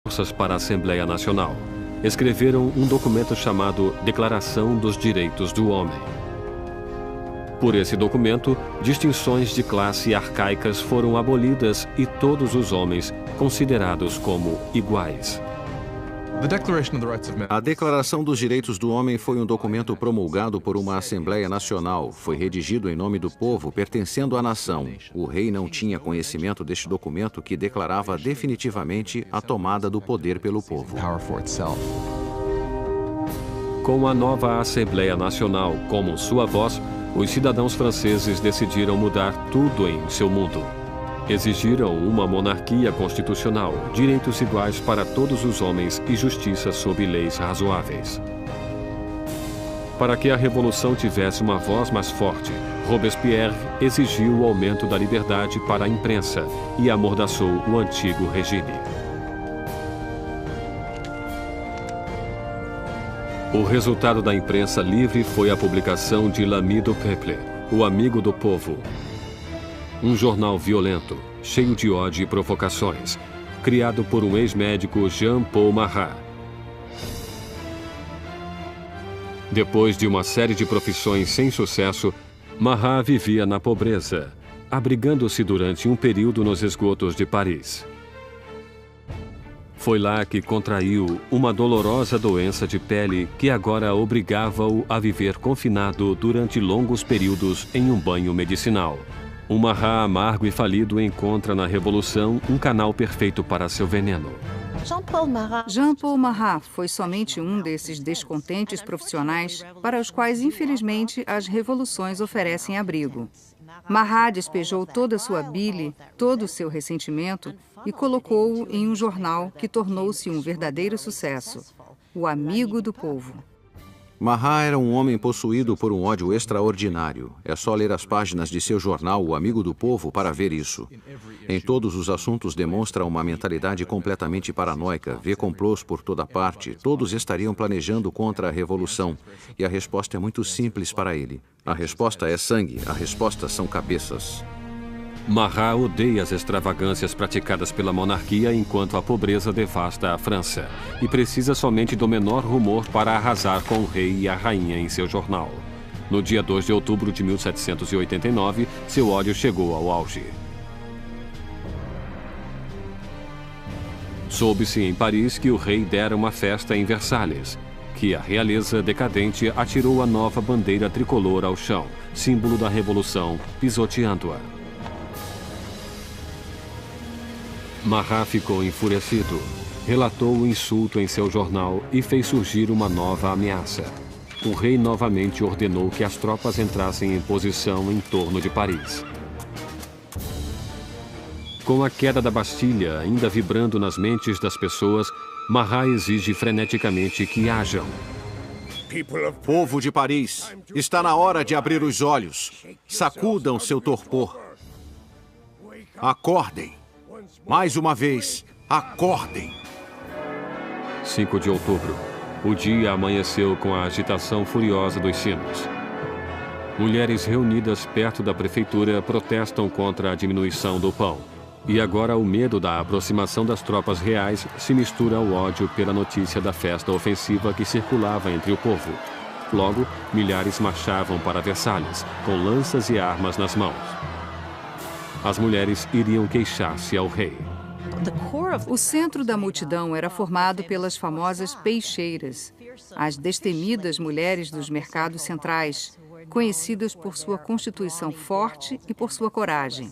forças para a Assembleia Nacional. Escreveram um documento chamado Declaração dos Direitos do Homem. Por esse documento, distinções de classe arcaicas foram abolidas e todos os homens considerados como iguais. A Declaração dos Direitos do Homem foi um documento promulgado por uma Assembleia Nacional. Foi redigido em nome do povo, pertencendo à nação. O rei não tinha conhecimento deste documento que declarava definitivamente a tomada do poder pelo povo. Com a nova Assembleia Nacional como sua voz, os cidadãos franceses decidiram mudar tudo em seu mundo. Exigiram uma monarquia constitucional, direitos iguais para todos os homens e justiça sob leis razoáveis. Para que a revolução tivesse uma voz mais forte, Robespierre exigiu o aumento da liberdade para a imprensa e amordaçou o antigo regime. O resultado da imprensa livre foi a publicação de L'Ami du Peuple, o Amigo do Povo. Um jornal violento, cheio de ódio e provocações, criado por um ex-médico Jean-Paul Marat. Depois de uma série de profissões sem sucesso, Marat vivia na pobreza, abrigando-se durante um período nos esgotos de Paris. Foi lá que contraiu uma dolorosa doença de pele que agora obrigava-o a viver confinado durante longos períodos em um banho medicinal. Um Marat amargo e falido encontra na Revolução um canal perfeito para seu veneno. Jean-Paul Marat foi somente um desses descontentes profissionais para os quais, infelizmente, as revoluções oferecem abrigo. Marat despejou toda a sua bile, todo o seu ressentimento e colocou-o em um jornal que tornou-se um verdadeiro sucesso, o Amigo do Povo. Marat era um homem possuído por um ódio extraordinário. É só ler as páginas de seu jornal, O Amigo do Povo, para ver isso. Em todos os assuntos demonstra uma mentalidade completamente paranoica, vê complôs por toda parte, todos estariam planejando contra a revolução. E a resposta é muito simples para ele. A resposta é sangue, a resposta são cabeças. Marat odeia as extravagâncias praticadas pela monarquia enquanto a pobreza devasta a França e precisa somente do menor rumor para arrasar com o rei e a rainha em seu jornal. No dia 2 de outubro de 1789, seu ódio chegou ao auge. Soube-se em Paris que o rei dera uma festa em Versalhes, que a realeza decadente atirou a nova bandeira tricolor ao chão, símbolo da revolução, pisoteando-a. Marat ficou enfurecido, relatou o insulto em seu jornal e fez surgir uma nova ameaça. O rei novamente ordenou que as tropas entrassem em posição em torno de Paris. Com a queda da Bastilha ainda vibrando nas mentes das pessoas, Marat exige freneticamente que hajam. Povo de Paris, está na hora de abrir os olhos. Sacudam seu torpor. Acordem. Mais uma vez, acordem! 5 de outubro. O dia amanheceu com a agitação furiosa dos sinos. Mulheres reunidas perto da prefeitura protestam contra a diminuição do pão. E agora o medo da aproximação das tropas reais se mistura ao ódio pela notícia da festa ofensiva que circulava entre o povo. Logo, milhares marchavam para Versalhes, com lanças e armas nas mãos. As mulheres iriam queixar-se ao rei. O centro da multidão era formado pelas famosas peixeiras, as destemidas mulheres dos mercados centrais, conhecidas por sua constituição forte e por sua coragem.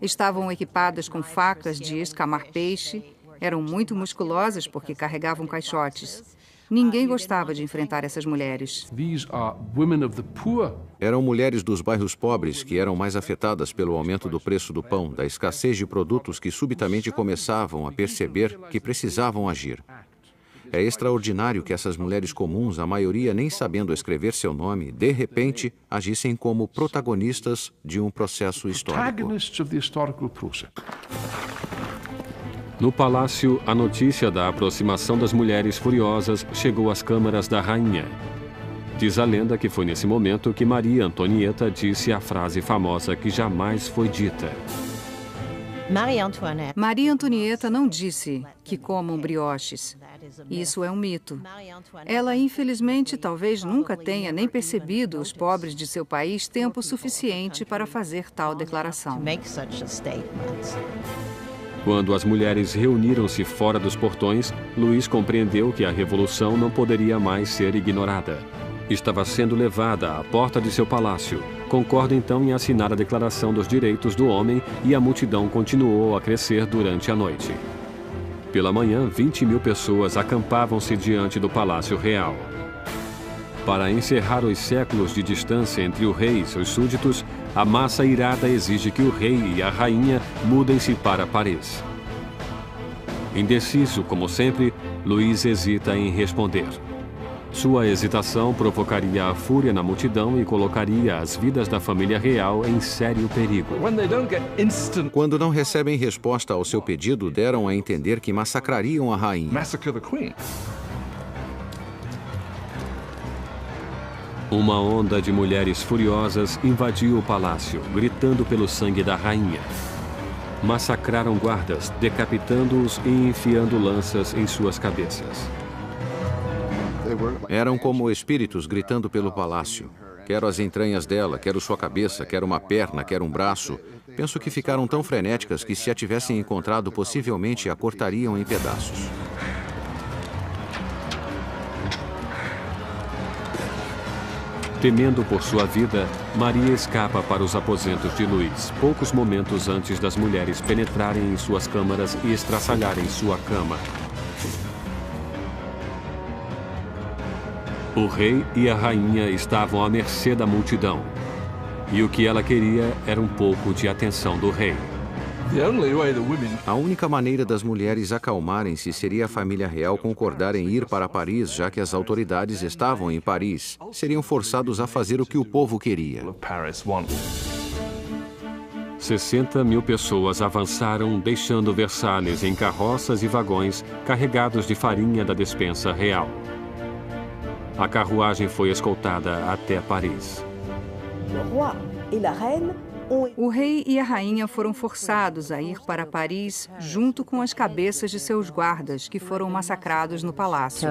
Estavam equipadas com facas de escamar peixe, eram muito musculosas porque carregavam caixotes. Ninguém gostava de enfrentar essas mulheres. Eram mulheres dos bairros pobres que eram mais afetadas pelo aumento do preço do pão, da escassez de produtos que subitamente começavam a perceber que precisavam agir. É extraordinário que essas mulheres comuns, a maioria nem sabendo escrever seu nome, de repente agissem como protagonistas de um processo histórico. No palácio, a notícia da aproximação das mulheres furiosas chegou às câmaras da rainha. Diz a lenda que foi nesse momento que Maria Antonieta disse a frase famosa que jamais foi dita. Maria Antonieta não disse que comam brioches. Isso é um mito. Ela, infelizmente, talvez nunca tenha nem percebido os pobres de seu país tempo suficiente para fazer tal declaração. Quando as mulheres reuniram-se fora dos portões, Luís compreendeu que a revolução não poderia mais ser ignorada. Estava sendo levada à porta de seu palácio. Concorda então em assinar a Declaração dos Direitos do Homem e a multidão continuou a crescer durante a noite. Pela manhã, 20.000 pessoas acampavam-se diante do Palácio Real. Para encerrar os séculos de distância entre o rei e seus súditos, a massa irada exige que o rei e a rainha mudem-se para Paris. Indeciso, como sempre, Luís hesita em responder. Sua hesitação provocaria a fúria na multidão e colocaria as vidas da família real em sério perigo. Quando não recebem resposta ao seu pedido, deram a entender que massacrariam a rainha. Uma onda de mulheres furiosas invadiu o palácio, gritando pelo sangue da rainha. Massacraram guardas, decapitando-os e enfiando lanças em suas cabeças. Eram como espíritos gritando pelo palácio. Quero as entranhas dela, quero sua cabeça, quero uma perna, quero um braço. Penso que ficaram tão frenéticas que, se a tivessem encontrado, possivelmente a cortariam em pedaços. Temendo por sua vida, Maria escapa para os aposentos de Luís, poucos momentos antes das mulheres penetrarem em suas câmaras e estraçalharem sua cama. O rei e a rainha estavam à mercê da multidão. E o que ela queria era um pouco de atenção do rei. A única maneira das mulheres acalmarem-se seria a família real concordar em ir para Paris, já que as autoridades estavam em Paris. Seriam forçados a fazer o que o povo queria. 60.000 pessoas avançaram, deixando Versalhes em carroças e vagões carregados de farinha da despensa real. A carruagem foi escoltada até Paris. O rei e a rainha foram forçados a ir para Paris junto com as cabeças de seus guardas, que foram massacrados no palácio.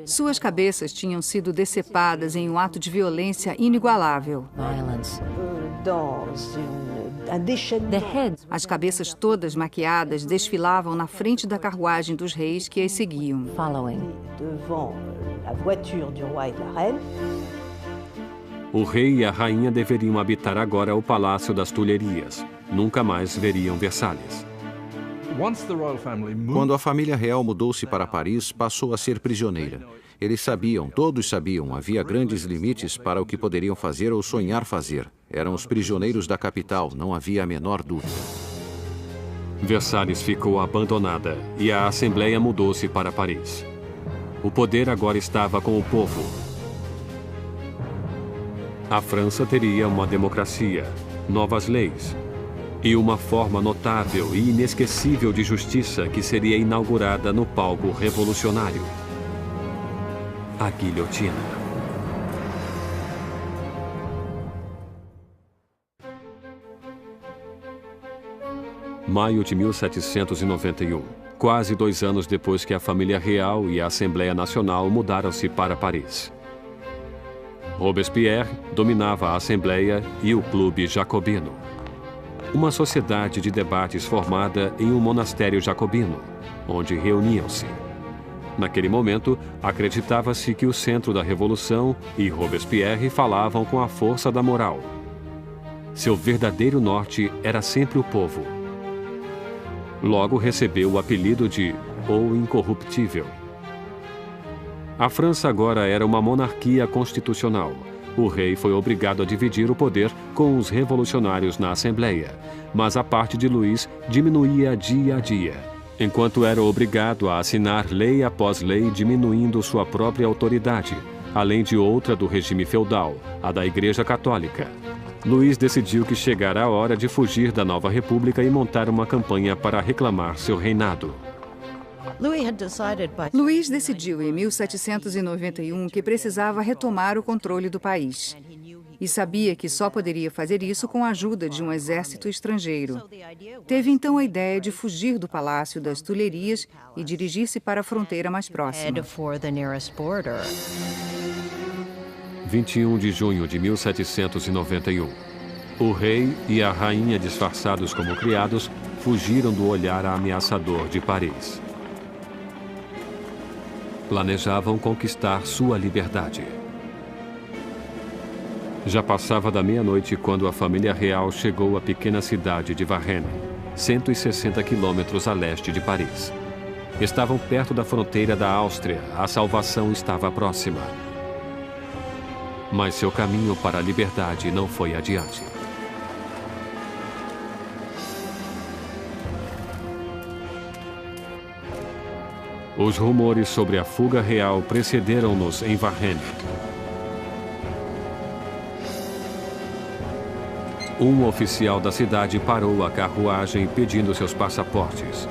Suas cabeças tinham sido decepadas em um ato de violência inigualável. As cabeças todas maquiadas desfilavam na frente da carruagem dos reis que as seguiam. O rei e a rainha deveriam habitar agora o Palácio das Tulherias. Nunca mais veriam Versalhes. Quando a família real mudou-se para Paris, passou a ser prisioneira. Eles sabiam, todos sabiam, havia grandes limites para o que poderiam fazer ou sonhar fazer. Eram os prisioneiros da capital, não havia a menor dúvida. Versalhes ficou abandonada e a Assembleia mudou-se para Paris. O poder agora estava com o povo. A França teria uma democracia, novas leis e uma forma notável e inesquecível de justiça que seria inaugurada no palco revolucionário: a guilhotina. Maio de 1791, quase 2 anos depois que a família real e a Assembleia Nacional mudaram-se para Paris. Robespierre dominava a Assembleia e o Clube Jacobino, uma sociedade de debates formada em um monastério jacobino, onde reuniam-se. Naquele momento, acreditava-se que o centro da Revolução e Robespierre falavam com a força da moral. Seu verdadeiro norte era sempre o povo. Logo recebeu o apelido de O Incorruptível. A França agora era uma monarquia constitucional. O rei foi obrigado a dividir o poder com os revolucionários na Assembleia, mas a parte de Luís diminuía dia a dia, enquanto era obrigado a assinar lei após lei diminuindo sua própria autoridade, além de outra do regime feudal, a da Igreja Católica. Luís decidiu que chegara a hora de fugir da nova república e montar uma campanha para reclamar seu reinado. Luís decidiu em 1791 que precisava retomar o controle do país. e sabia que só poderia fazer isso com a ajuda de um exército estrangeiro. Teve então a ideia de fugir do Palácio das Tulherias e dirigir-se para a fronteira mais próxima. 21 de junho de 1791. O rei e a rainha, disfarçados como criados, fugiram do olhar ameaçador de Paris. Planejavam conquistar sua liberdade. Já passava da meia-noite quando a família real chegou à pequena cidade de Varennes, 160 quilômetros a leste de Paris. Estavam perto da fronteira da Áustria, a salvação estava próxima. Mas seu caminho para a liberdade não foi adiante. Os rumores sobre a fuga real precederam-nos em Varennes. Um oficial da cidade parou a carruagem pedindo seus passaportes.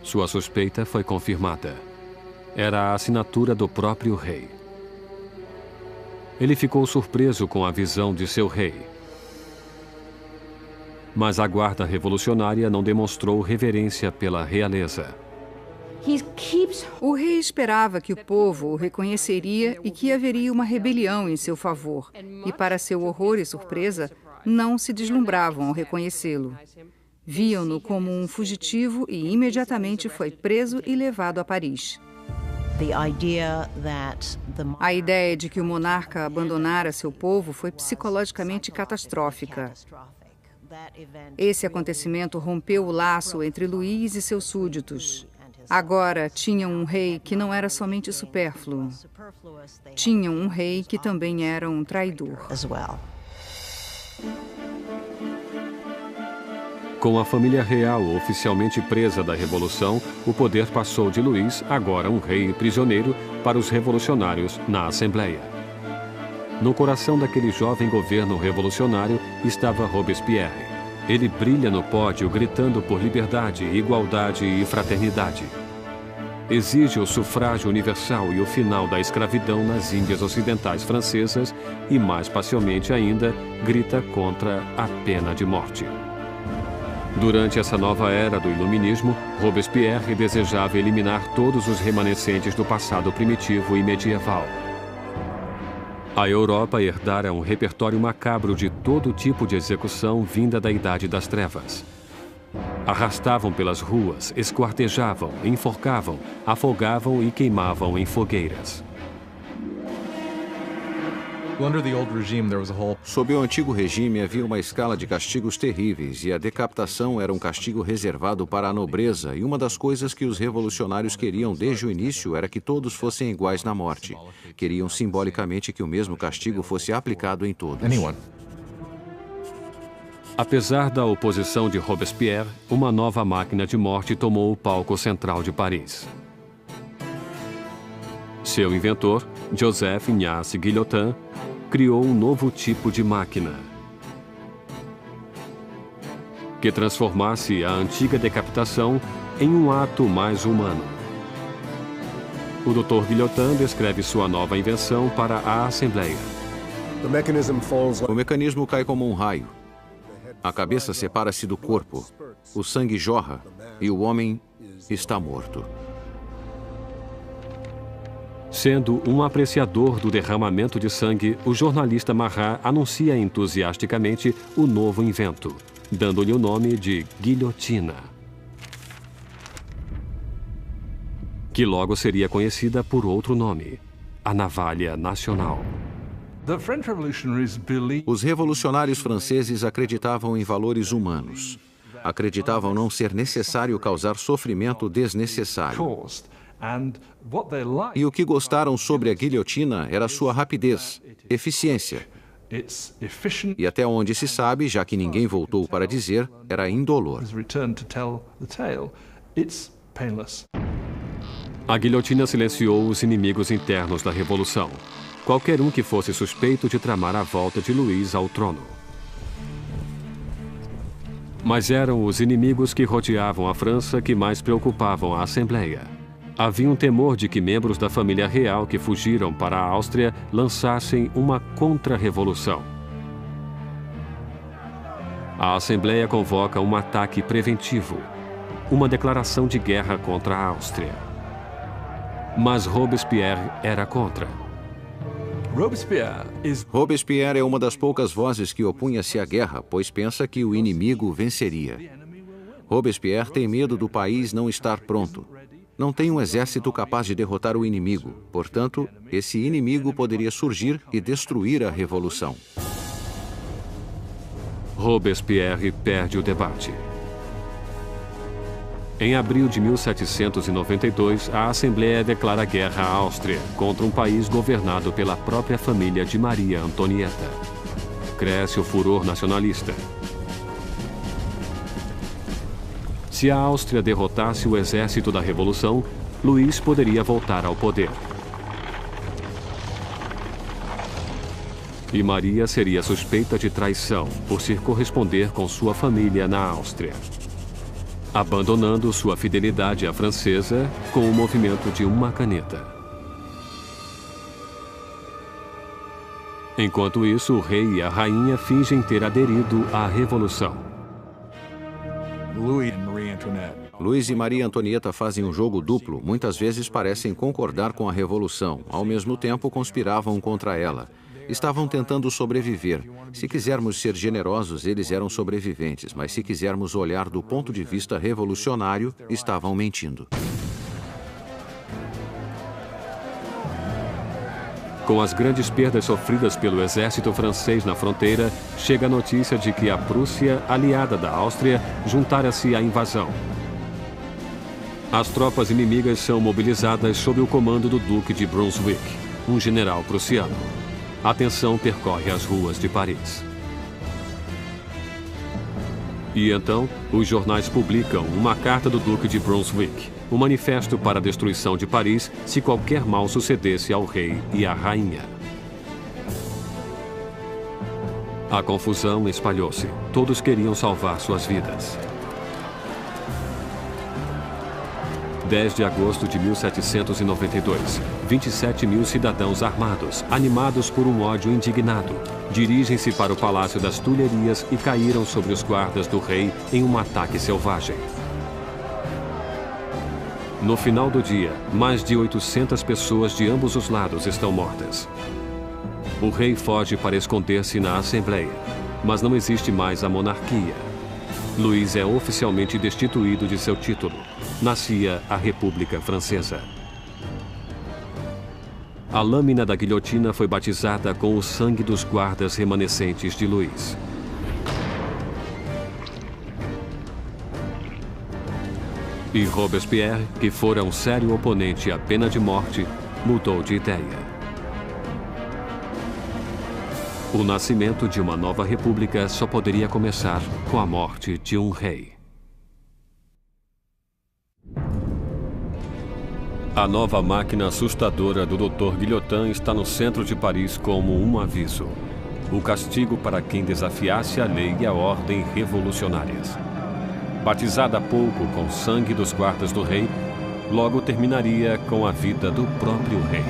Sua suspeita foi confirmada. Era a assinatura do próprio rei. Ele ficou surpreso com a visão de seu rei. Mas a guarda revolucionária não demonstrou reverência pela realeza. O rei esperava que o povo o reconheceria e que haveria uma rebelião em seu favor. E, para seu horror e surpresa, não se deslumbravam ao reconhecê-lo. Viam-no como um fugitivo e imediatamente foi preso e levado a Paris. A ideia de que o monarca abandonara seu povo foi psicologicamente catastrófica. Esse acontecimento rompeu o laço entre Luís e seus súditos. Agora tinham um rei que não era somente supérfluo. Tinham um rei que também era um traidor. Com a família real oficialmente presa da Revolução, o poder passou de Luís, agora um rei prisioneiro, para os revolucionários na Assembleia. No coração daquele jovem governo revolucionário estava Robespierre. Ele brilha no pódio gritando por liberdade, igualdade e fraternidade. Exige o sufrágio universal e o final da escravidão nas Índias Ocidentais Francesas e, mais pacialmente ainda, grita contra a pena de morte. Durante essa nova era do iluminismo, Robespierre desejava eliminar todos os remanescentes do passado primitivo e medieval. A Europa herdara um repertório macabro de todo tipo de execução vinda da Idade das Trevas. Arrastavam pelas ruas, esquartejavam, enforcavam, afogavam e queimavam em fogueiras. Sob o antigo regime havia uma escala de castigos terríveis e a decapitação era um castigo reservado para a nobreza, e uma das coisas que os revolucionários queriam desde o início era que todos fossem iguais na morte. Queriam simbolicamente que o mesmo castigo fosse aplicado em todos. Apesar da oposição de Robespierre, uma nova máquina de morte tomou o palco central de Paris. Seu inventor, Joseph Ignace Guillotin, criou um novo tipo de máquina que transformasse a antiga decapitação em um ato mais humano. O Dr. Guillotin descreve sua nova invenção para a Assembleia. O mecanismo cai como um raio. A cabeça separa-se do corpo, o sangue jorra e o homem está morto. Sendo um apreciador do derramamento de sangue, o jornalista Marat anuncia entusiasticamente o novo invento, dando-lhe o nome de guilhotina, que logo seria conhecida por outro nome, a navalha nacional. Os revolucionários franceses acreditavam em valores humanos. Acreditavam não ser necessário causar sofrimento desnecessário. E o que gostaram sobre a guilhotina era sua rapidez, eficiência. E até onde se sabe, já que ninguém voltou para dizer, era indolor. A guilhotina silenciou os inimigos internos da Revolução. Qualquer um que fosse suspeito de tramar a volta de Luís ao trono. Mas eram os inimigos que rodeavam a França que mais preocupavam a Assembleia. Havia um temor de que membros da família real que fugiram para a Áustria lançassem uma contra-revolução. A Assembleia convoca um ataque preventivo, uma declaração de guerra contra a Áustria. Mas Robespierre era contra. Robespierre é uma das poucas vozes que opunha-se à guerra, pois pensa que o inimigo venceria. Robespierre tem medo do país não estar pronto. Não tem um exército capaz de derrotar o inimigo. Portanto, esse inimigo poderia surgir e destruir a revolução. Robespierre perde o debate. Em abril de 1792, a Assembleia declara guerra à Áustria contra um país governado pela própria família de Maria Antonieta. Cresce o furor nacionalista. Se a Áustria derrotasse o exército da Revolução, Luís poderia voltar ao poder. E Maria seria suspeita de traição por se corresponder com sua família na Áustria, abandonando sua fidelidade à francesa com o movimento de uma caneta. Enquanto isso, o rei e a rainha fingem ter aderido à revolução. Luís e Maria Antonieta fazem um jogo duplo. Muitas vezes parecem concordar com a revolução, ao mesmo tempo conspiravam contra ela. Estavam tentando sobreviver. Se quisermos ser generosos, eles eram sobreviventes, mas se quisermos olhar do ponto de vista revolucionário, estavam mentindo. Com as grandes perdas sofridas pelo exército francês na fronteira, chega a notícia de que a Prússia, aliada da Áustria, juntara-se à invasão. As tropas inimigas são mobilizadas sob o comando do Duque de Brunswick, um general prussiano. A tensão percorre as ruas de Paris. E então, os jornais publicam uma carta do Duque de Brunswick, um manifesto para a destruição de Paris se qualquer mal sucedesse ao rei e à rainha. A confusão espalhou-se. Todos queriam salvar suas vidas. 10 de agosto de 1792, 27 mil cidadãos armados, animados por um ódio indignado, dirigem-se para o Palácio das Tulherias e caíram sobre os guardas do rei em um ataque selvagem. No final do dia, mais de 800 pessoas de ambos os lados estão mortas. O rei foge para esconder-se na Assembleia, mas não existe mais a monarquia. Luís é oficialmente destituído de seu título. Nascia a República Francesa. A lâmina da guilhotina foi batizada com o sangue dos guardas remanescentes de Luís. E Robespierre, que fora um sério oponente à pena de morte, mudou de ideia. O nascimento de uma nova república só poderia começar com a morte de um rei. A nova máquina assustadora do Dr. Guillotin está no centro de Paris como um aviso. O castigo para quem desafiasse a lei e a ordem revolucionárias. Batizada há pouco com o sangue dos guardas do rei, logo terminaria com a vida do próprio rei.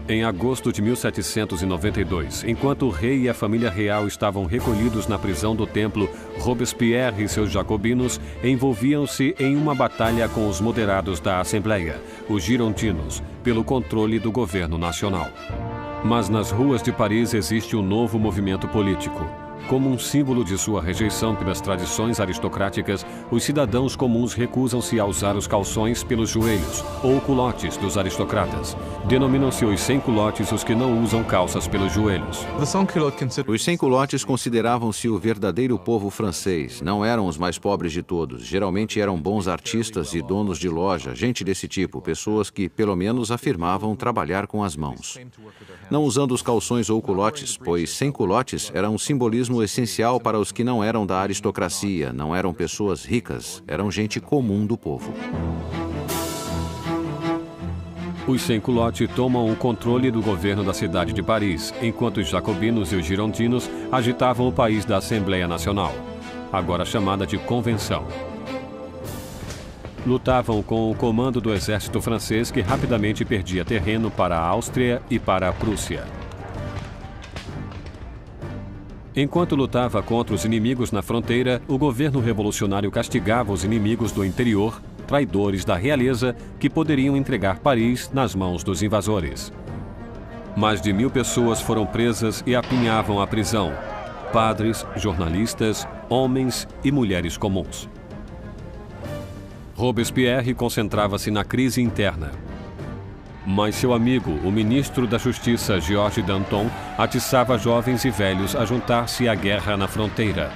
Em agosto de 1792, enquanto o rei e a família real estavam recolhidos na prisão do Templo, Robespierre e seus jacobinos envolviam-se em uma batalha com os moderados da Assembleia, os girondinos, pelo controle do governo nacional. Mas nas ruas de Paris existe um novo movimento político. Como um símbolo de sua rejeição pelas tradições aristocráticas, os cidadãos comuns recusam-se a usar os calções pelos joelhos, ou culotes dos aristocratas. Denominam-se os sem-culotes os que não usam calças pelos joelhos. Os sem-culotes consideravam-se o verdadeiro povo francês. Não eram os mais pobres de todos. Geralmente eram bons artistas e donos de loja, gente desse tipo, pessoas que, pelo menos, afirmavam trabalhar com as mãos. Não usando os calções ou culotes, pois sem-culotes era um simbolismo essencial para os que não eram da aristocracia, não eram pessoas ricas, eram gente comum do povo. Os sans-culottes tomam o controle do governo da cidade de Paris, enquanto os jacobinos e os girondinos agitavam o país da Assembleia Nacional, agora chamada de Convenção. Lutavam com o comando do exército francês, que rapidamente perdia terreno para a Áustria e para a Prússia. Enquanto lutava contra os inimigos na fronteira, o governo revolucionário castigava os inimigos do interior, traidores da realeza, que poderiam entregar Paris nas mãos dos invasores. Mais de 1000 pessoas foram presas e apinhavam a prisão: padres, jornalistas, homens e mulheres comuns. Robespierre concentrava-se na crise interna. Mas seu amigo, o ministro da Justiça, Georges Danton, atiçava jovens e velhos a juntar-se à guerra na fronteira.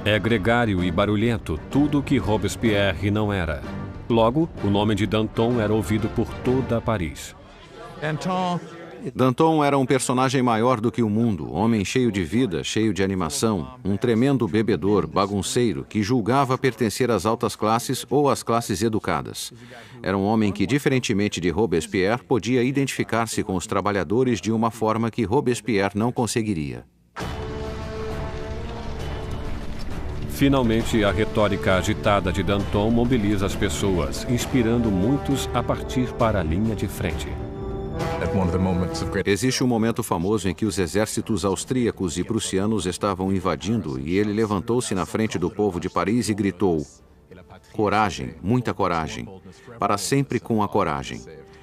É gregário e barulhento, tudo o que Robespierre não era. Logo, o nome de Danton era ouvido por toda Paris. Danton era um personagem maior do que o mundo, homem cheio de vida, cheio de animação, um tremendo bebedor, bagunceiro, que julgava pertencer às altas classes ou às classes educadas. Era um homem que, diferentemente de Robespierre, podia identificar-se com os trabalhadores de uma forma que Robespierre não conseguiria. Finalmente, a retórica agitada de Danton mobiliza as pessoas, inspirando muitos a partir para a linha de frente. Existe um momento famoso em que os exércitos austríacos e prussianos estavam invadindo e ele levantou-se na frente do povo de Paris e gritou: coragem, muita coragem, para sempre com a coragem.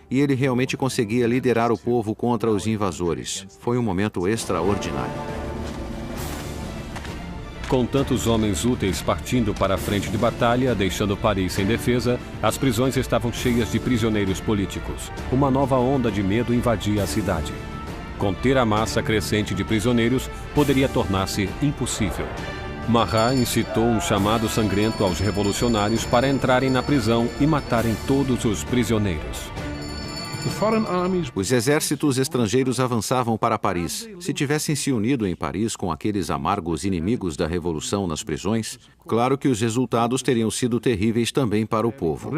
E ele realmente conseguia liderar o povo contra os invasores. Foi um momento extraordinário. Com tantos homens úteis partindo para a frente de batalha, deixando Paris sem defesa, as prisões estavam cheias de prisioneiros políticos. Uma nova onda de medo invadia a cidade. Conter a massa crescente de prisioneiros poderia tornar-se impossível. Marat incitou um chamado sangrento aos revolucionários para entrarem na prisão e matarem todos os prisioneiros. Os exércitos estrangeiros avançavam para Paris. Se tivessem se unido em Paris com aqueles amargos inimigos da Revolução nas prisões, claro que os resultados teriam sido terríveis também para o povo.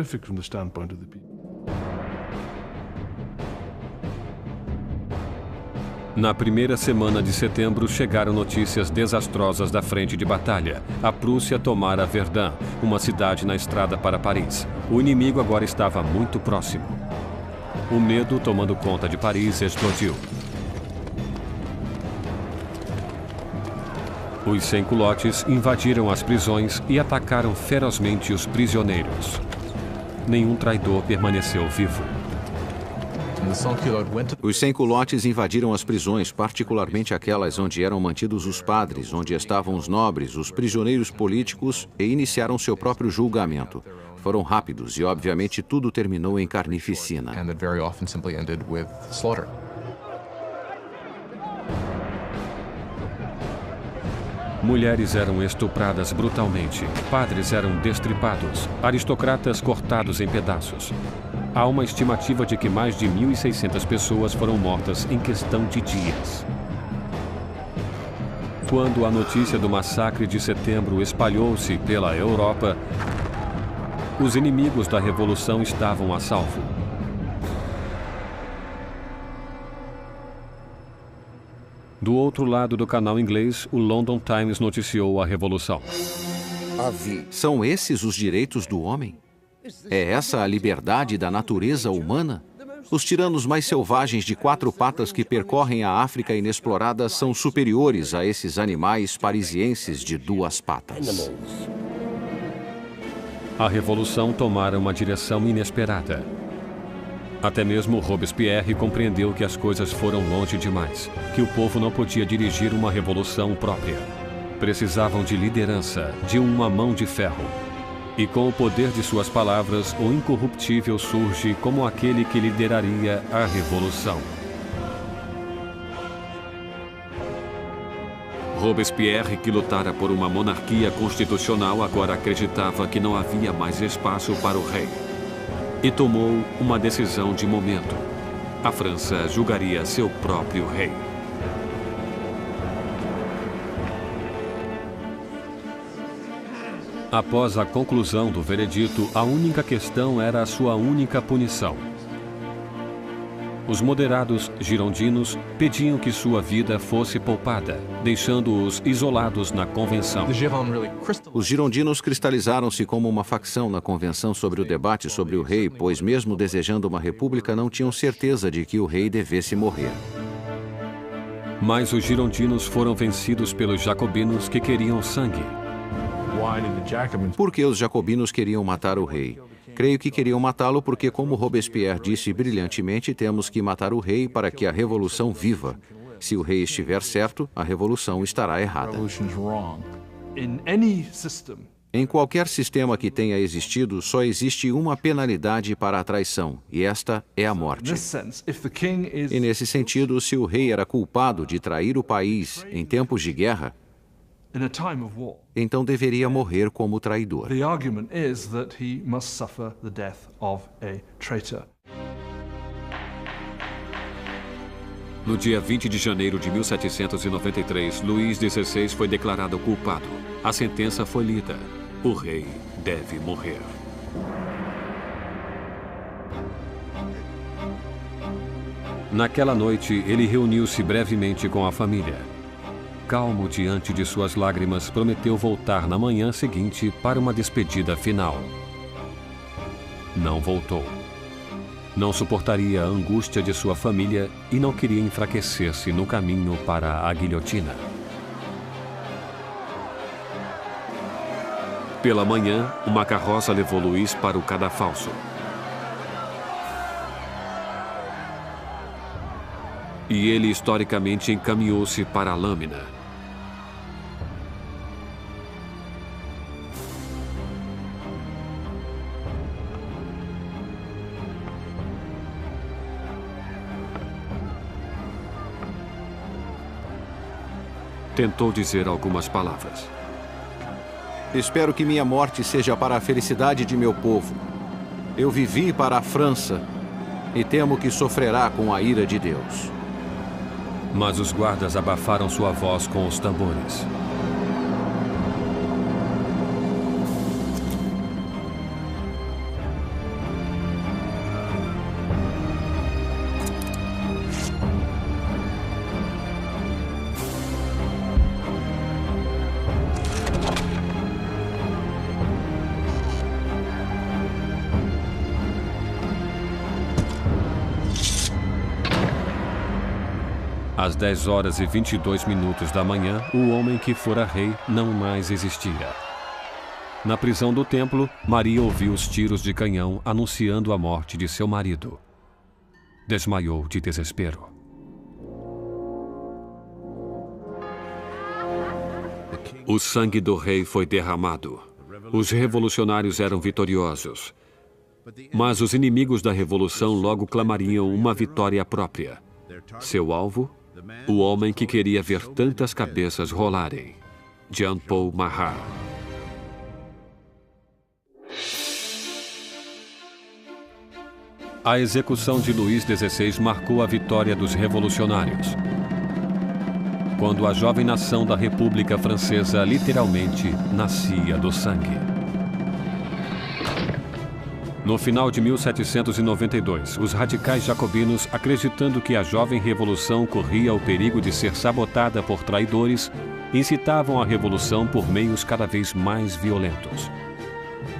Na primeira semana de setembro, chegaram notícias desastrosas da frente de batalha. A Prússia tomara Verdun, uma cidade na estrada para Paris. O inimigo agora estava muito próximo. O medo, tomando conta de Paris, explodiu. Os sans-culottes invadiram as prisões e atacaram ferozmente os prisioneiros. Nenhum traidor permaneceu vivo. Os sans-culottes invadiram as prisões, particularmente aquelas onde eram mantidos os padres, onde estavam os nobres, os prisioneiros políticos, e iniciaram seu próprio julgamento. Foram rápidos e, obviamente, tudo terminou em carnificina. Mulheres eram estupradas brutalmente, padres eram destripados, aristocratas cortados em pedaços. Há uma estimativa de que mais de 1.600 pessoas foram mortas em questão de dias. Quando a notícia do massacre de setembro espalhou-se pela Europa, os inimigos da Revolução estavam a salvo. Do outro lado do canal inglês, o London Times noticiou a Revolução. São esses os direitos do homem? É essa a liberdade da natureza humana? Os tiranos mais selvagens de 4 patas que percorrem a África inexplorada são superiores a esses animais parisienses de 2 patas. A Revolução tomara uma direção inesperada. Até mesmo Robespierre compreendeu que as coisas foram longe demais, que o povo não podia dirigir uma revolução própria. Precisavam de liderança, de uma mão de ferro. E com o poder de suas palavras, o incorruptível surge como aquele que lideraria a revolução. Robespierre, que lutara por uma monarquia constitucional, agora acreditava que não havia mais espaço para o rei. E tomou uma decisão de momento. A França julgaria seu próprio rei. Após a conclusão do veredito, a única questão era a sua única punição. Os moderados girondinos pediam que sua vida fosse poupada, deixando-os isolados na convenção. Os girondinos cristalizaram-se como uma facção na convenção sobre o debate sobre o rei, pois mesmo desejando uma república, não tinham certeza de que o rei devesse morrer. Mas os girondinos foram vencidos pelos jacobinos que queriam sangue. Por que os jacobinos queriam matar o rei? Creio que queriam matá-lo porque, como Robespierre disse brilhantemente, temos que matar o rei para que a revolução viva. Se o rei estiver certo, a revolução estará errada. Em qualquer sistema que tenha existido, só existe uma penalidade para a traição, e esta é a morte. E nesse sentido, se o rei era culpado de trair o país em tempos de guerra, então deveria morrer como traidor. No dia 20 de janeiro de 1793, Luís XVI foi declarado culpado. A sentença foi lida. O rei deve morrer. Naquela noite, ele reuniu-se brevemente com a família. Calmo diante de suas lágrimas, prometeu voltar na manhã seguinte para uma despedida final. Não voltou. Não suportaria a angústia de sua família e não queria enfraquecer-se no caminho para a guilhotina. Pela manhã, uma carroça levou Luís para o cadafalso. E ele historicamente encaminhou-se para a lâmina. Tentou dizer algumas palavras. Espero que minha morte seja para a felicidade de meu povo. Eu vivi para a França e temo que sofrerá com a ira de Deus. Mas os guardas abafaram sua voz com os tambores. Às 10h22 da manhã, o homem que fora rei não mais existia. Na prisão do templo, Maria ouviu os tiros de canhão anunciando a morte de seu marido. Desmaiou de desespero. O sangue do rei foi derramado. Os revolucionários eram vitoriosos. Mas os inimigos da revolução logo clamariam uma vitória própria. Seu alvo? O homem que queria ver tantas cabeças rolarem. Jean-Paul Marat. A execução de Luís XVI marcou a vitória dos revolucionários. Quando a jovem nação da República Francesa literalmente nascia do sangue. No final de 1792, os radicais jacobinos, acreditando que a jovem revolução corria o perigo de ser sabotada por traidores, incitavam a revolução por meios cada vez mais violentos.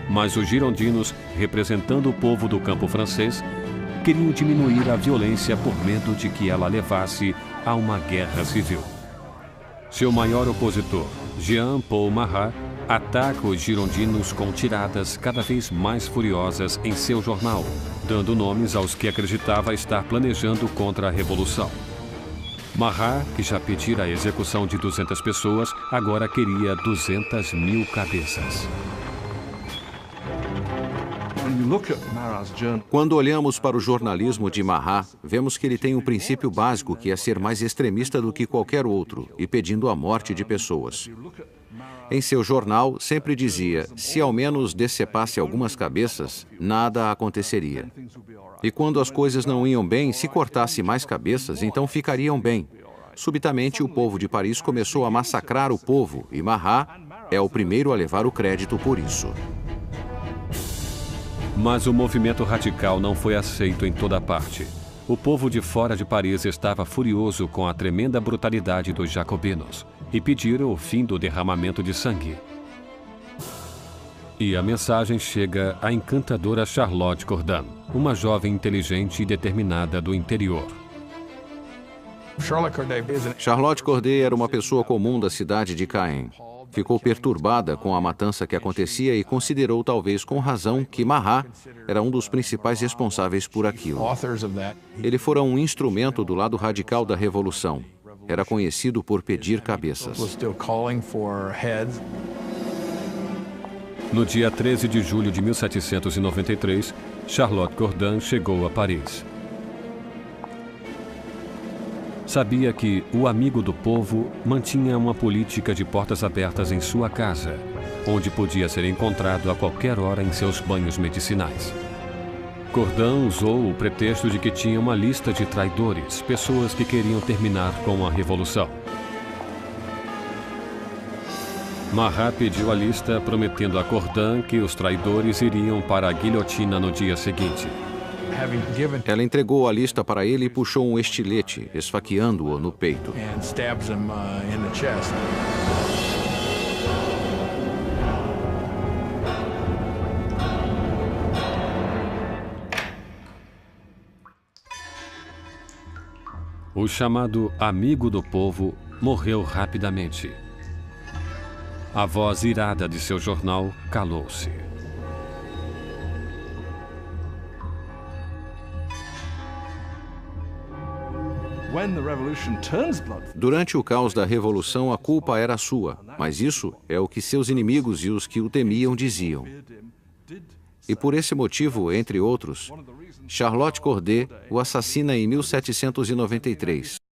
Mas os girondinos, representando o povo do campo francês, queriam diminuir a violência por medo de que ela levasse a uma guerra civil. Seu maior opositor, Jean-Paul Marat, ataca os girondinos com tiradas cada vez mais furiosas em seu jornal, dando nomes aos que acreditava estar planejando contra a revolução. Marat, que já pedira a execução de 200 pessoas, agora queria 200.000 cabeças. Quando olhamos para o jornalismo de Marat, vemos que ele tem um princípio básico que é ser mais extremista do que qualquer outro e pedindo a morte de pessoas. Em seu jornal, sempre dizia, se ao menos decepasse algumas cabeças, nada aconteceria. E quando as coisas não iam bem, se cortasse mais cabeças, então ficariam bem. Subitamente, o povo de Paris começou a massacrar o povo, e Marat é o primeiro a levar o crédito por isso. Mas o movimento radical não foi aceito em toda parte. O povo de fora de Paris estava furioso com a tremenda brutalidade dos jacobinos e pediram o fim do derramamento de sangue. E a mensagem chega à encantadora Charlotte Corday, uma jovem inteligente e determinada do interior. Charlotte Corday era uma pessoa comum da cidade de Caen. Ficou perturbada com a matança que acontecia e considerou, talvez com razão, que Marat era um dos principais responsáveis por aquilo. Ele fora um instrumento do lado radical da revolução. Era conhecido por pedir cabeças. No dia 13 de julho de 1793, Charlotte Corday chegou a Paris. Sabia que o amigo do povo mantinha uma política de portas abertas em sua casa, onde podia ser encontrado a qualquer hora em seus banhos medicinais. Corday usou o pretexto de que tinha uma lista de traidores, pessoas que queriam terminar com a revolução. Marat pediu a lista, prometendo a Corday que os traidores iriam para a guilhotina no dia seguinte. Ela entregou a lista para ele e puxou um estilete, esfaqueando-o no peito. O chamado amigo do povo morreu rapidamente. A voz irada de seu jornal calou-se. Durante o caos da Revolução, a culpa era sua, mas isso é o que seus inimigos e os que o temiam diziam. E por esse motivo, entre outros, Charlotte Corday o assassina em 1793.